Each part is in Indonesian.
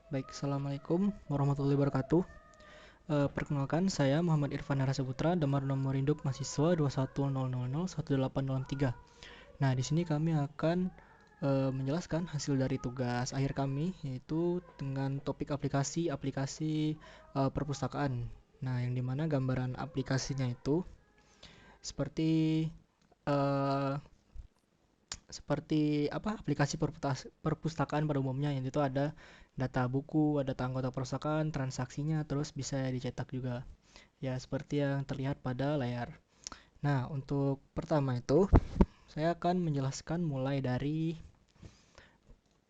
Baik, Assalamualaikum warahmatullahi wabarakatuh. Perkenalkan, saya Muhammad Irfan Harasaputra, nomor induk mahasiswa 210001803. Nah, di sini kami akan menjelaskan hasil dari tugas akhir kami, yaitu dengan topik aplikasi perpustakaan. Nah, yang dimana gambaran aplikasinya itu seperti eh, seperti aplikasi perpustakaan pada umumnya, yang itu ada data buku, ada data anggota perpustakaan, transaksinya, terus bisa dicetak juga. Ya, seperti yang terlihat pada layar. Nah, untuk pertama itu saya akan menjelaskan mulai dari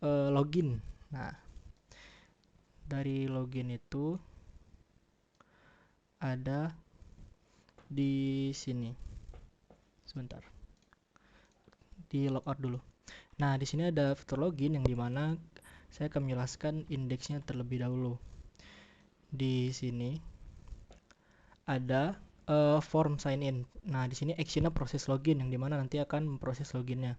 login. Nah, dari login itu ada di sini. Sebentar. Di logout dulu. Nah, di sini ada fitur login yang dimana saya akan menjelaskan indeksnya terlebih dahulu. Di sini ada form sign in. Nah, di sini actionnya proses login yang dimana nanti akan memproses loginnya.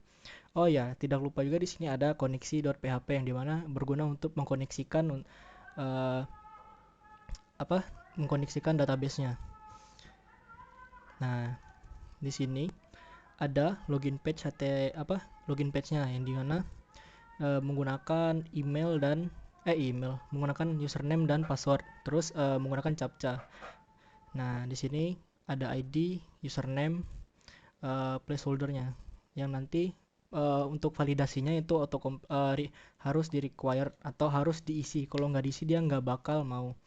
Oh ya, tidak lupa juga di sini ada koneksi.php yang dimana berguna untuk mengkoneksikan uh, mengkoneksikan database-nya. Nah, di sini ada login page login page-nya yang dimana menggunakan menggunakan username dan password, terus menggunakan captcha. Nah, di sini ada ID, username, placeholder-nya yang nanti untuk validasinya itu harus di require atau harus diisi. Kalau nggak diisi dia nggak bakal mau.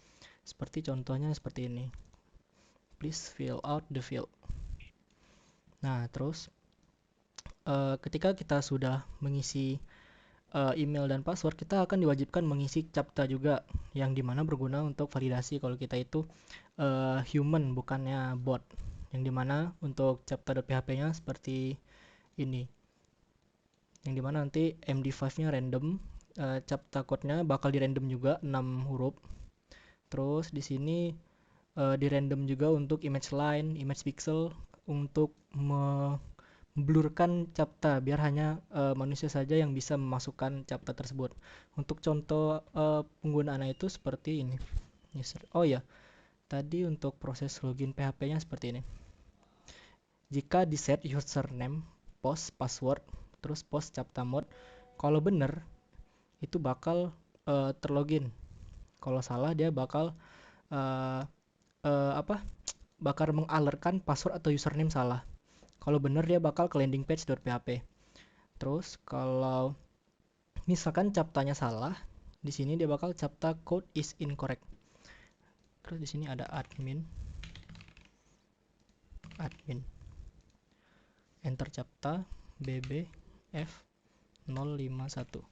Seperti contohnya seperti ini. Please fill out the field. Nah, terus ketika kita sudah mengisi email dan password, kita akan diwajibkan mengisi captcha juga, yang dimana berguna untuk validasi kalau kita itu human bukannya bot. Yang dimana untuk captcha.php-nya seperti ini. Yang dimana nanti MD5-nya random, captcha code-nya bakal di random juga 6 huruf. Terus di sini di random juga untuk image line, image pixel untuk memblurkan captcha biar hanya manusia saja yang bisa memasukkan captcha tersebut. Untuk contoh penggunaannya itu seperti ini. Oh ya, tadi untuk proses login PHP-nya seperti ini. Jika di set username, post password, terus post captcha mode, kalau benar itu bakal terlogin. Kalau salah dia bakal uh, uh, apa bakal mengalertkan password atau username salah. Kalau benar dia bakal ke landing page.php. Terus kalau misalkan captanya salah, di sini dia bakal captcha code is incorrect. Terus di sini ada admin, enter captcha bbf051,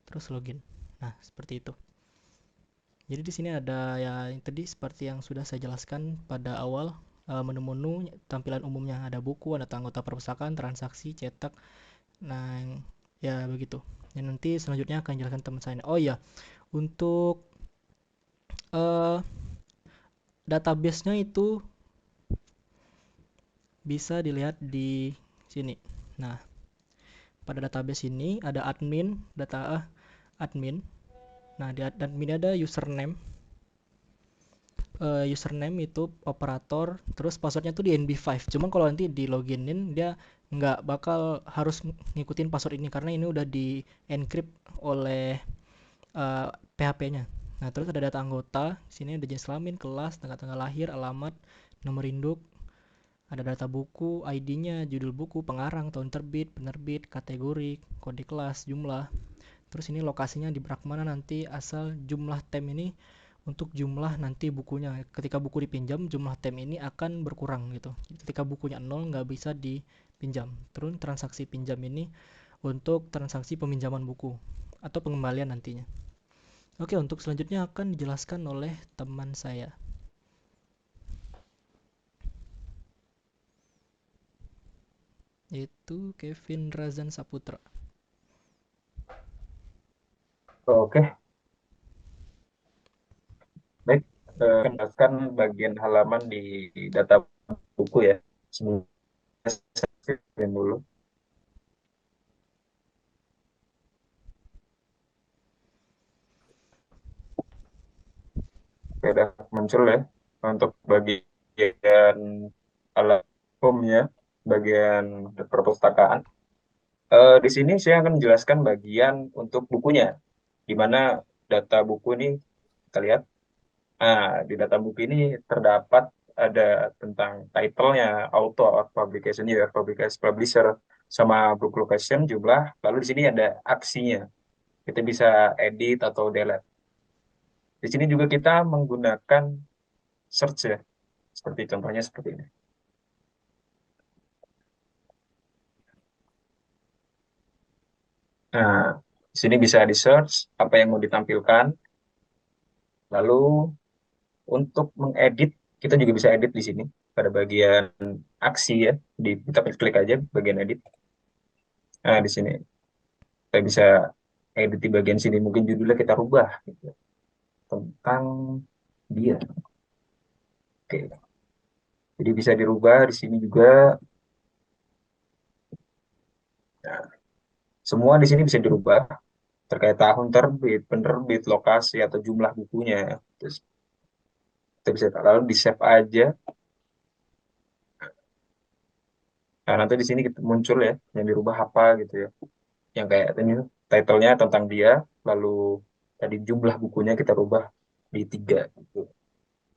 terus login. Nah, seperti itu. Jadi di sini ada ya yang tadi seperti yang sudah saya jelaskan pada awal, menu-menu tampilan umumnya ada buku, ada anggota perpustakaan, transaksi, cetak. Nah, ya begitu. Dan nanti selanjutnya akan jelaskan teman saya. Oh ya, untuk uh, database-nya itu bisa dilihat di sini. Nah, pada database ini ada admin. Nah, di admin ada username. Username itu operator, terus passwordnya tuh di NB5. Cuma kalau nanti di loginin dia nggak bakal harus ngikutin password ini karena ini udah di encrypt oleh PHP-nya. Nah, terus ada data anggota. Sini ada jenis kelamin, kelas, tanggal lahir, alamat, nomor induk, ada data buku, ID-nya, judul buku, pengarang, tahun terbit, penerbit, kategori, kode kelas, jumlah. Terus ini lokasinya di berak mana nanti, asal jumlah tem ini untuk jumlah nanti bukunya. Ketika buku dipinjam, jumlah tem ini akan berkurang gitu. Ketika bukunya 0 nggak bisa dipinjam. Terus transaksi pinjam ini untuk transaksi peminjaman buku atau pengembalian nantinya. Oke, untuk selanjutnya akan dijelaskan oleh teman saya. Yaitu Kevin Razan Saputra. Oke, baik. Jelaskan bagian halaman di data buku ya. Sebenarnya Kecilin dulu. Oke, udah muncul ya untuk bagian alat home-nya, bagian perpustakaan. Di sini saya akan menjelaskan bagian untuk bukunya, di mana data buku ini kita lihat. Nah, di data buku ini terdapat ada tentang title-nya, author, publication year, publication publisher, sama book location, jumlah. Lalu di sini ada aksinya. Kita bisa edit atau delete. Di sini juga kita menggunakan search ya, seperti contohnya seperti ini. Nah, di sini bisa di search apa yang mau ditampilkan. Lalu untuk mengedit, kita juga bisa edit di sini pada bagian aksi ya. Kita klik aja bagian edit. Nah, di sini kita bisa edit di bagian sini. Mungkin judulnya kita rubah gitu, tentang dia. Oke. Jadi bisa dirubah di sini juga. Nah, semua di sini bisa dirubah terkait tahun terbit, penerbit, lokasi atau jumlah bukunya. Terus kita bisa lalu di save aja. Nah, nanti di sini kita muncul ya yang dirubah apa gitu ya. Yang kayak ini title-nya tentang dia, lalu tadi jumlah bukunya kita rubah di 3 gitu.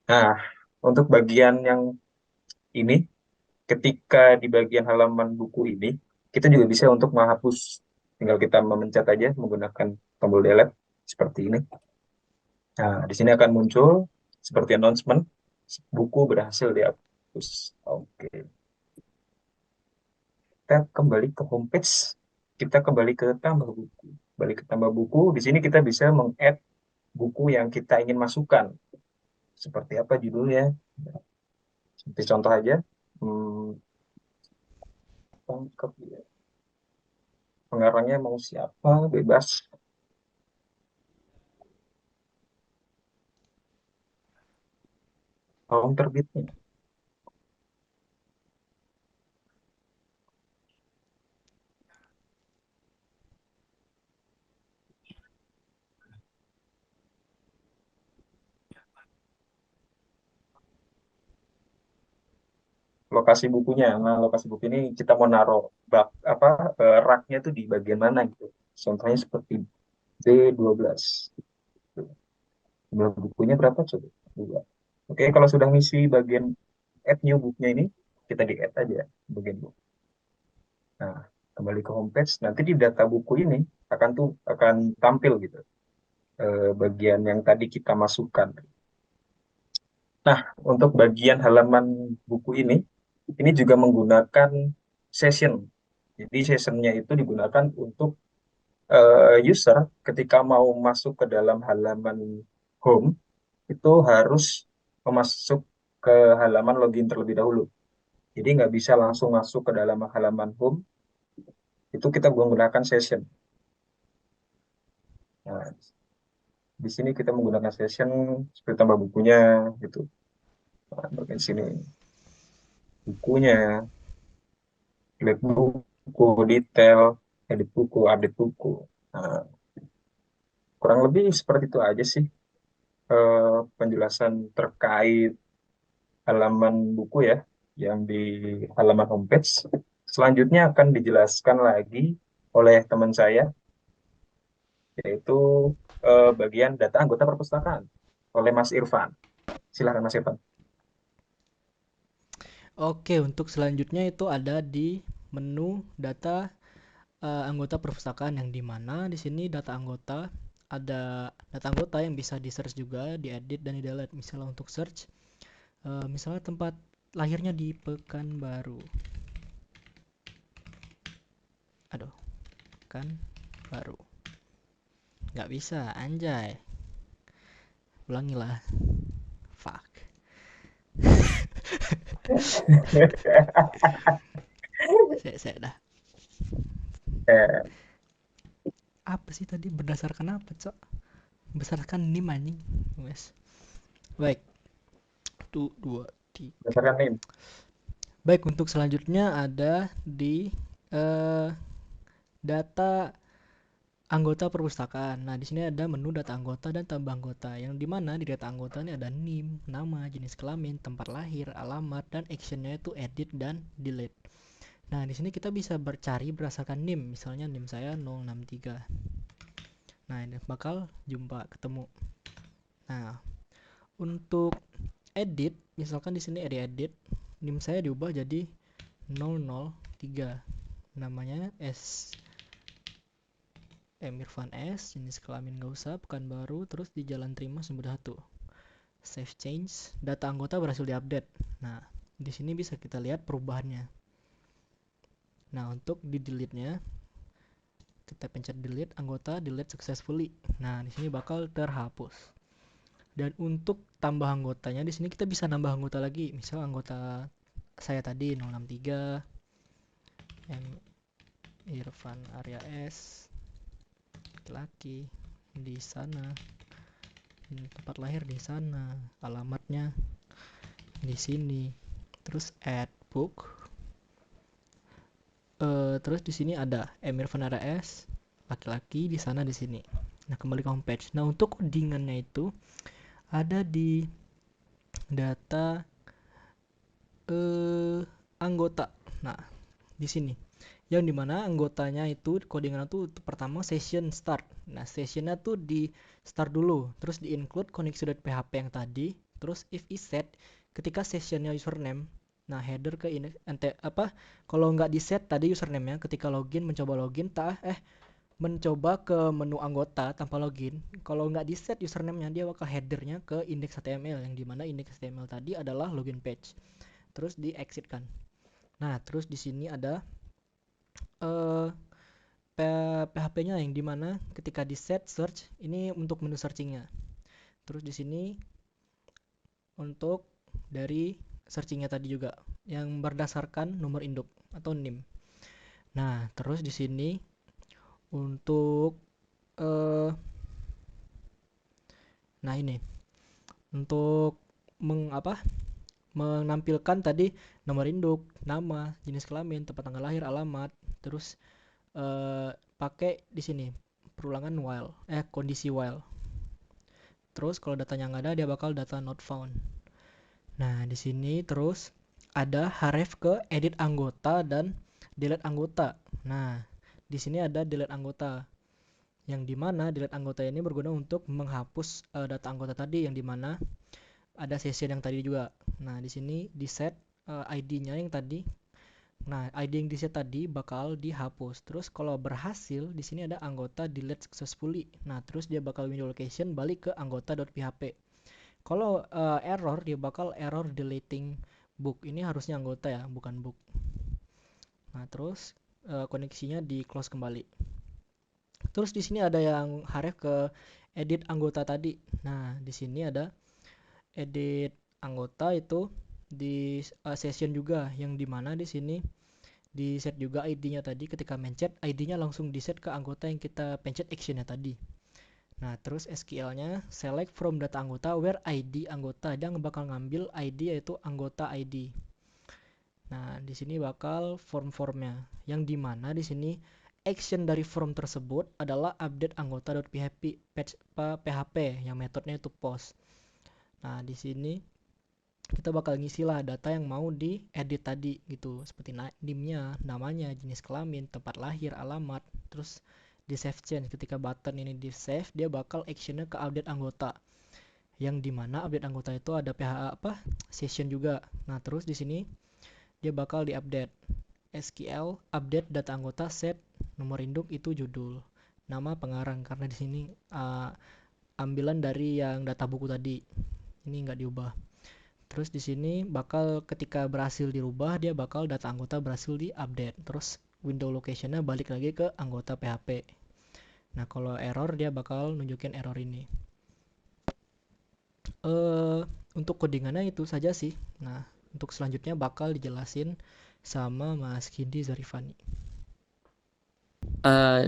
Nah, untuk bagian yang ini, ketika di bagian halaman buku ini, kita juga bisa untuk menghapus. Tinggal kita memencet aja menggunakan tombol delete seperti ini. Nah, di sini akan muncul seperti announcement, buku berhasil dihapus. Oke, kita kembali ke homepage, kita kembali ke tambah buku. Balik ke tambah buku, di sini kita bisa meng-add buku yang kita ingin masukkan. Seperti apa judulnya? Seperti contoh aja, hmm, tangkap ya. Pengarangnya mau siapa? Bebas. Tahun terbitnya. Lokasi bukunya. Nah, lokasi buku ini kita mau naruh bak apa raknya tuh di bagian mana gitu. Contohnya seperti B12. Jumlah bukunya berapa coba? 2. Oke, kalau sudah ngisi bagian add new booknya ini, kita di add aja bagian buku. Nah, kembali ke homepage, nanti di data buku ini akan tampil gitu bagian yang tadi kita masukkan. Nah, untuk bagian halaman buku ini juga menggunakan session. Jadi sessionnya itu digunakan untuk user ketika mau masuk ke dalam halaman home itu harus masuk ke halaman login terlebih dahulu. Jadi nggak bisa langsung masuk ke dalam halaman home, itu kita menggunakan session. Nah, di sini kita menggunakan session seperti tambah bukunya gitu. Nah, bagian sini bukunya, lihat buku, detail, edit buku, update buku. Nah, kurang lebih seperti itu aja sih penjelasan terkait halaman buku ya, yang di halaman homepage. Selanjutnya akan dijelaskan lagi oleh teman saya, yaitu bagian data anggota perpustakaan oleh Mas Irfan. Silakan Mas Irfan. Oke, untuk selanjutnya itu ada di menu data anggota perpustakaan yang dimana di sini data anggota ada data anggota yang bisa di search juga, diedit dan di delete. Misalnya untuk search, misalnya tempat lahirnya di Pekanbaru. Aduh, Pekanbaru. Nggak bisa, anjay. Ulangilah. Fuck. Saya dah. Eh, Apa sih tadi berdasarkan apa, Cok? Berdasarkan nim anjing. Wes. Baik. Satu, dua, tiga. Berdasarkan nih, Baik, untuk selanjutnya ada di eh, data anggota perpustakaan. Nah, di sini ada menu data anggota dan tambah anggota. Yang di mana di data anggota ini ada NIM, nama, jenis kelamin, tempat lahir, alamat, dan actionnya itu edit dan delete. Nah, di sini kita bisa bercari berdasarkan NIM. Misalnya NIM saya 063. Nah, ini bakal jumpa ketemu. Nah, untuk edit, misalkan di sini edit, NIM saya diubah jadi 003. Namanya Emirfan S, jenis kelamin nggak usah, Pekanbaru, terus di Jalan Terima Sumber 1. Save change, data anggota berhasil diupdate. Nah, di sini bisa kita lihat perubahannya. Nah, untuk di delete-nya, kita pencet delete anggota, delete successfully. Nah, di sini bakal terhapus. Dan untuk tambah anggotanya, di sini kita bisa nambah anggota lagi. Misal anggota saya tadi 063, M Irfan Arya S, laki-laki, di sana, tempat lahir di sana, alamatnya di sini. Terus add book. Terus di sini ada Emir Vanara S, laki-laki di sana di sini. Nah, kembali ke homepage. Nah, untuk codingannya itu ada di data anggota. Nah, di sini. Yang dimana anggotanya itu codingan itu pertama session start. Nah, sessionnya tuh di start dulu, terus di include connection.php yang tadi, terus if is set ketika sessionnya username. Nah, header ke ini apa, kalau nggak di set tadi username-nya, ketika login mencoba login mencoba ke menu anggota tanpa login, kalau nggak di set username-nya, dia bakal headernya ke index.html, yang dimana index.html tadi adalah login page, terus di exit kan. Nah, terus di sini ada eh PHP-nya, yang dimana ketika di set search ini untuk menu searchingnya. Terus di sini untuk dari searchingnya tadi juga yang berdasarkan nomor induk atau NIM. Nah, terus di sini untuk eh nah ini untuk menampilkan tadi nomor induk, nama, jenis kelamin, tempat tanggal lahir, alamat, terus pakai di sini perulangan while, kondisi while. Terus kalau datanya nggak ada, dia bakal data not found. Nah, di sini terus ada href ke edit anggota dan delete anggota. Nah, di sini ada delete anggota. Yang dimana delete anggota ini berguna untuk menghapus data anggota tadi, yang dimana ada session yang tadi juga. Nah, di sini di set ID-nya yang tadi. Nah, ID yang di set tadi bakal dihapus. Terus kalau berhasil, di sini ada anggota delete successfully. Nah, terus dia bakal window location balik ke anggota.php. Kalau error, dia bakal error deleting book. Ini harusnya anggota ya, bukan book. Nah, terus koneksinya di close kembali. Terus di sini ada yang href ke edit anggota tadi. Nah, di sini ada edit anggota itu di session juga, yang dimana di sini di set juga ID-nya tadi. Ketika mencet, ID-nya langsung di set ke anggota yang kita pencet actionnya tadi. Nah, terus SQL-nya select from data anggota where ID anggota. Dia bakal ngambil ID yaitu anggota ID. Nah, di sini bakal form-formnya, yang dimana di sini action dari form tersebut adalah update anggota.php yang metodenya itu post. Nah, di sini kita bakal ngisi lah data yang mau diedit tadi gitu, seperti NIM-nya, namanya, jenis kelamin, tempat lahir, alamat, terus di save change. Ketika button ini di save, dia bakal actionnya ke update anggota, yang dimana update anggota itu ada session juga. Nah, terus di sini dia bakal diupdate SQL update data anggota set nomor induk itu judul, nama, pengarang, karena di sini ambilan dari yang data buku tadi, ini nggak diubah. Terus di sini bakal ketika berhasil dirubah, dia bakal data anggota berhasil diupdate. Terus window locationnya balik lagi ke anggota PHP. Nah, kalau error, dia bakal nunjukin error ini. Untuk codingannya itu saja sih. Nah, untuk selanjutnya bakal dijelasin sama Mas Kindi Zarifani.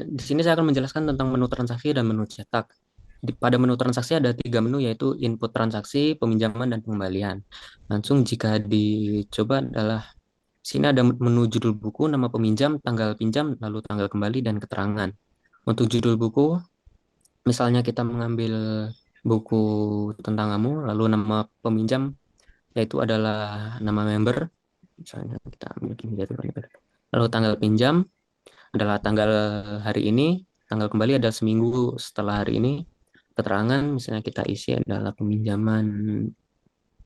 Di sini saya akan menjelaskan tentang menu transaksi dan menu cetak. Pada menu transaksi ada 3 menu, yaitu input transaksi, peminjaman, dan pengembalian. Langsung jika dicoba adalah Sini ada menu judul buku, nama peminjam, tanggal pinjam, lalu tanggal kembali, dan keterangan. Untuk judul buku, misalnya kita mengambil buku tentang kamu, lalu nama peminjam, yaitu adalah nama member. Misalnya kita ambil member. Lalu tanggal pinjam adalah tanggal hari ini, tanggal kembali adalah seminggu setelah hari ini. Keterangan, misalnya kita isi adalah peminjaman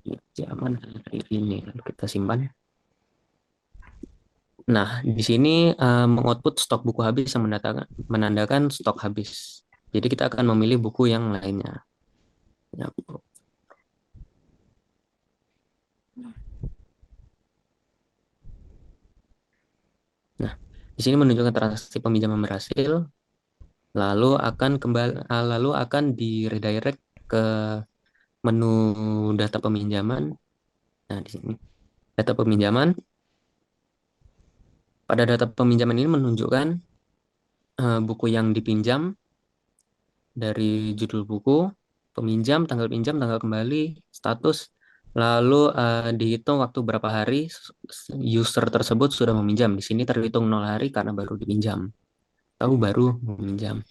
hari ini, lalu kita simpan. Nah, di sini mengoutput stok buku habis yang menandakan stok habis. Jadi kita akan memilih buku yang lainnya. Ya, nah, di sini menunjukkan transaksi peminjaman berhasil, lalu akan di redirect ke menu data peminjaman. Nah, di sini data peminjaman. Pada data peminjaman ini menunjukkan buku yang dipinjam dari judul buku, peminjam, tanggal pinjam, tanggal kembali, status, lalu dihitung waktu berapa hari user tersebut sudah meminjam. Di sini terhitung 0 hari karena baru dipinjam. Tahu baru meminjam.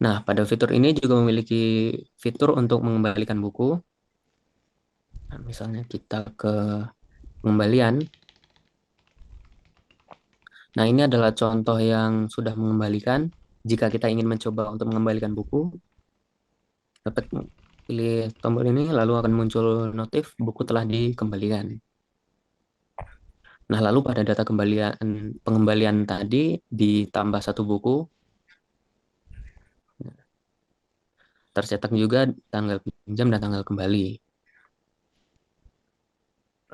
Nah, pada fitur ini juga memiliki fitur untuk mengembalikan buku. Nah, misalnya kita ke pengembalian. Nah, ini adalah contoh yang sudah mengembalikan. Jika kita ingin mencoba untuk mengembalikan buku, dapat pilih tombol ini, lalu akan muncul notif buku telah dikembalikan. Nah, lalu pada data pengembalian tadi ditambah satu buku, tercetak juga tanggal pinjam dan tanggal kembali.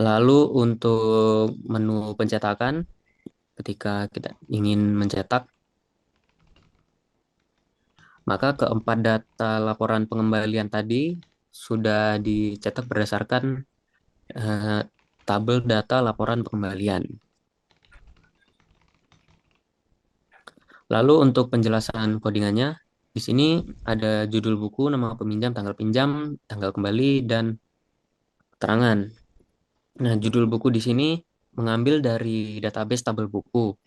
Lalu untuk menu pencetakan, ketika kita ingin mencetak, maka keempat data laporan pengembalian tadi sudah dicetak berdasarkan tabel data laporan pengembalian. Lalu untuk penjelasan codingannya, di sini ada judul buku, nama peminjam, tanggal pinjam, tanggal kembali, dan keterangan. Nah, judul buku di sini mengambil dari database tabel buku.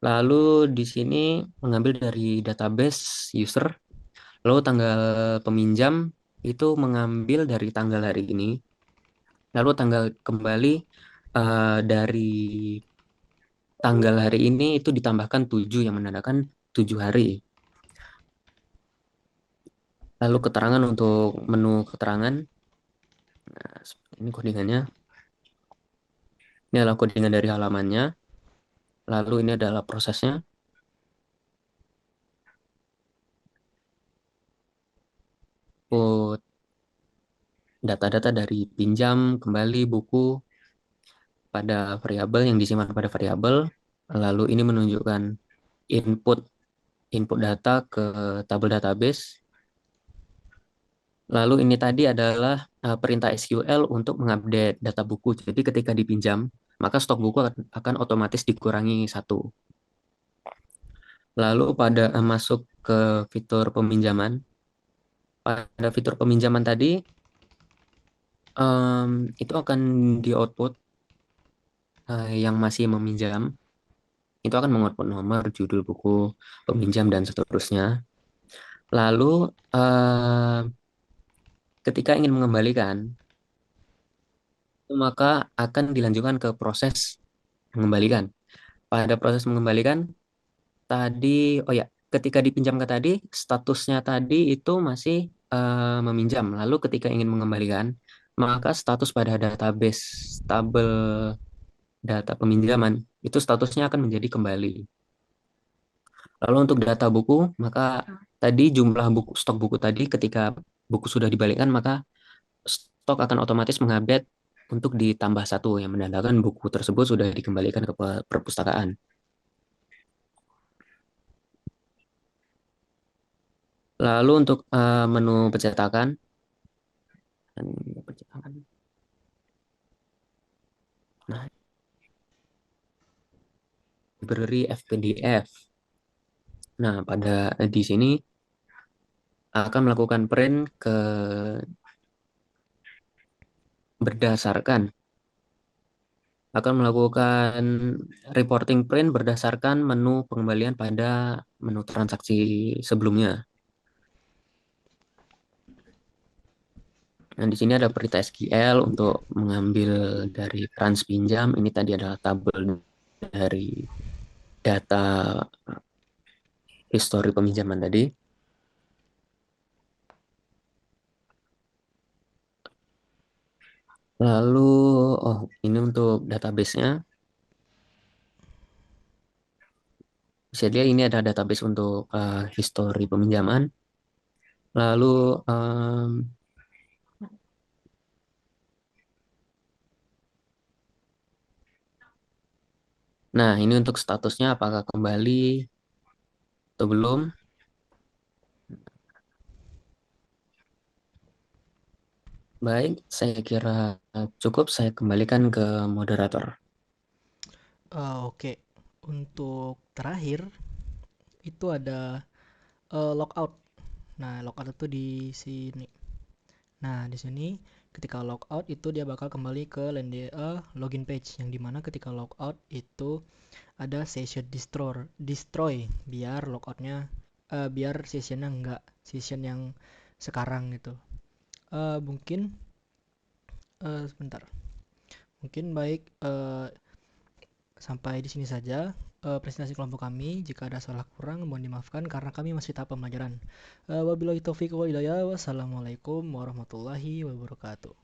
Lalu di sini mengambil dari database user. Lalu tanggal peminjam itu mengambil dari tanggal hari ini. Lalu tanggal kembali dari tanggal hari ini itu ditambahkan 7 yang menandakan 7 hari. Lalu keterangan untuk menu keterangan. Nah, ini codingannya. Ini adalah codingan dari halamannya. Lalu ini adalah prosesnya. Put data-data dari pinjam, kembali, buku pada variabel yang disimpan pada variabel. Lalu ini menunjukkan input data ke tabel database. Lalu ini tadi adalah perintah SQL untuk mengupdate data buku. Jadi ketika dipinjam, maka stok buku akan otomatis dikurangi 1. Lalu pada masuk ke fitur peminjaman. Pada fitur peminjaman tadi, itu akan di output yang masih meminjam. Itu akan mengoutput nomor, judul buku, peminjam, dan seterusnya. Lalu ketika ingin mengembalikan, maka akan dilanjutkan ke proses mengembalikan. Pada proses mengembalikan, tadi, oh ya, ketika dipinjamkan tadi, statusnya tadi itu masih meminjam. Lalu ketika ingin mengembalikan, maka status pada database tabel data peminjaman, itu statusnya akan menjadi kembali. Lalu untuk data buku, maka tadi jumlah stok buku tadi ketika buku sudah dibalikkan, maka stok akan otomatis mengupdate untuk ditambah 1 yang menandakan buku tersebut sudah dikembalikan ke perpustakaan. Lalu untuk menu pencetakan, nah, library FPDF. Nah, pada di sini akan melakukan print ke berdasarkan akan melakukan reporting print berdasarkan menu pengembalian pada menu transaksi sebelumnya. Nah, di sini ada perintah SQL untuk mengambil dari trans pinjam. Ini tadi adalah tabel dari data histori peminjaman tadi. Lalu, ini untuk database-nya. Bisa dilihat ini ada database untuk histori peminjaman. Lalu, nah ini untuk statusnya apakah kembali atau belum. Baik, saya kira cukup. Saya kembalikan ke moderator. Oke, untuk terakhir itu ada logout. Nah, logout itu di sini. Nah, di sini ketika logout itu dia bakal kembali ke login page, yang dimana ketika logout itu ada session destroy biar logoutnya biar sessionnya enggak session yang sekarang gitu. Mungkin sebentar. Mungkin baik sampai di sini saja presentasi kelompok kami. Jika ada salah kurang mohon dimaafkan karena kami masih tahap pembelajaran. Wabillahi taufiq wal hidayah. Wassalamualaikum warahmatullahi wabarakatuh.